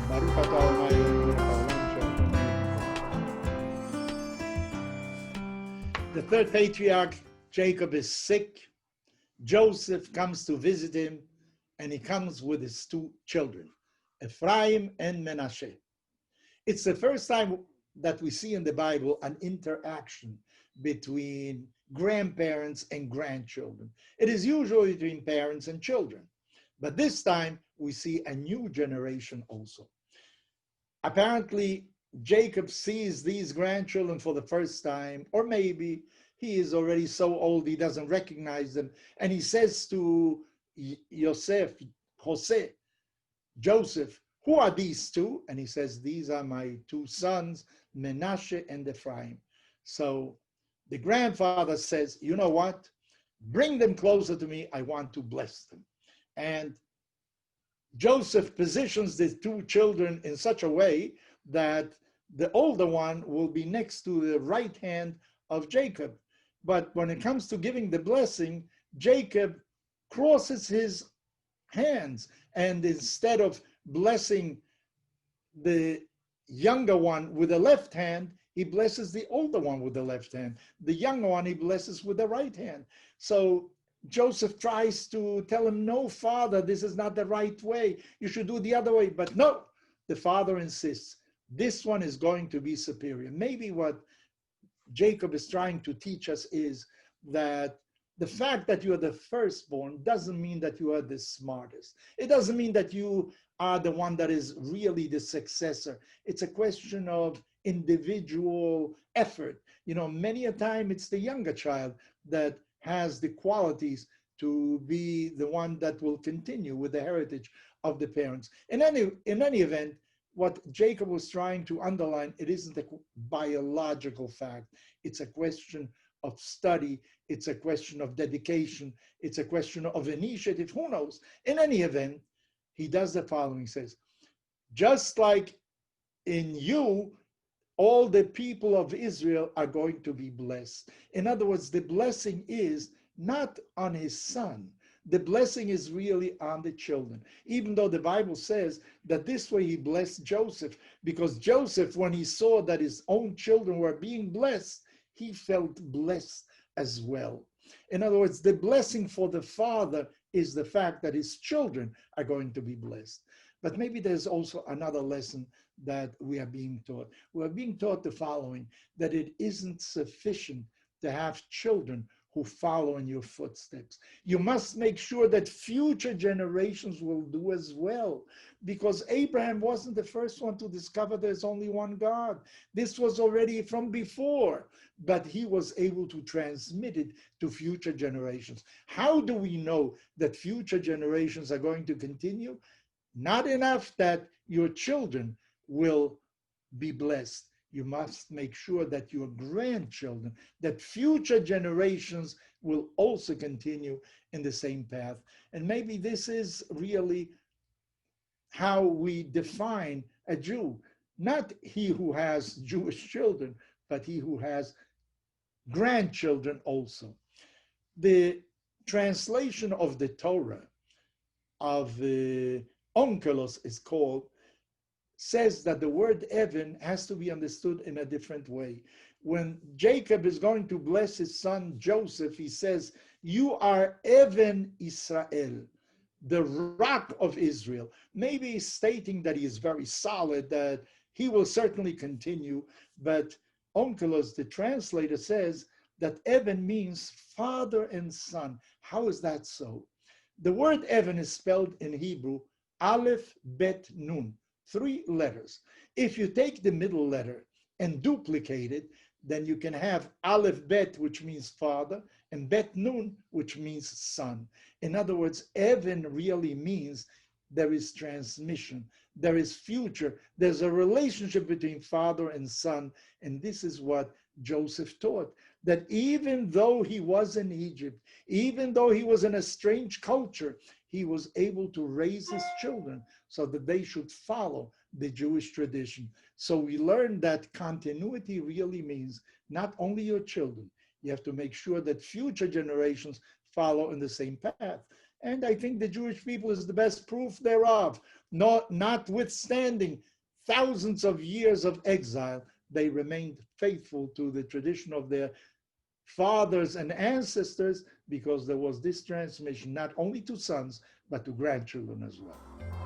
Baruch atah Adonai Eloheinu melech haolam The third patriarch, Jacob, is sick. Joseph comes to visit him, and he comes with his two children, Ephraim and Menashe. It's the first time that we see in the Bible an interaction between grandparents and grandchildren. It is usually between parents and children, but this time we see a new generation also. Apparently, Jacob sees these grandchildren for the first time, or maybe he is already so old he doesn't recognize them, and he says to Joseph, who are these two? And he says, these are my two sons, Menashe and Ephraim. So the grandfather says, you know what? Bring them closer to me. I want to bless them. And Joseph positions the two children in such a way that the older one will be next to the right hand of Jacob. But when it comes to giving the blessing, Jacob crosses his hands, and instead of blessing the younger one with the left hand, he blesses the older one with the left hand. The younger one he blesses with the right hand. So Joseph tries to tell him, no, father, this is not the right way. You should do the other way. But no, the father insists, this one is going to be superior. Maybe what Jacob is trying to teach us is that the fact that you are the firstborn doesn't mean that you are the smartest. It doesn't mean that you are the one that is really the successor. It's a question of individual effort. You know, many a time it's the younger child that has the qualities to be the one that will continue with the heritage of the parents. In any event, what Jacob was trying to underline, it isn't a biological fact. It's a question of study. It's a question of dedication. It's a question of initiative. Who knows? In any event, he does the following, he says, just like in you, all the people of Israel are going to be blessed. In other words, the blessing is not on his son. The blessing is really on the children, even though the Bible says that this way he blessed Joseph, because Joseph, when he saw that his own children were being blessed, he felt blessed as well. In other words, the blessing for the father is the fact that his children are going to be blessed. But maybe there's also another lesson that we are being taught. We are being taught the following, that it isn't sufficient to have children who follow in your footsteps. You must make sure that future generations will do as well, because Abraham wasn't the first one to discover there's only one God. This was already from before, but he was able to transmit it to future generations. How do we know that future generations are going to continue? Not enough that your children will be blessed. You must make sure that your grandchildren, that future generations will also continue in the same path. And maybe this is really how we define a Jew. Not he who has Jewish children, but he who has grandchildren also. The translation of the Torah of the Onkelos is called, says that the word Evan has to be understood in a different way. When Jacob is going to bless his son Joseph, he says, you are Evan Israel, the rock of Israel. Maybe he's stating that he is very solid, that he will certainly continue, but Onkelos, the translator, says that Evan means father and son. How is that so? The word Evan is spelled in Hebrew, Aleph, Bet, Nun. 3 letters. If you take the middle letter and duplicate it, then you can have Aleph Bet, which means father, and Bet Nun, which means son. In other words, Evan really means there is transmission, there is future, there's a relationship between father and son, and this is what Joseph taught, that even though he was in Egypt, even though he was in a strange culture, he was able to raise his children so that they should follow the Jewish tradition. So we learned that continuity really means not only your children, you have to make sure that future generations follow in the same path. And I think the Jewish people is the best proof thereof. notwithstanding thousands of years of exile, they remained faithful to the tradition of their fathers and ancestors, because there was this transmission not only to sons, but to grandchildren as well.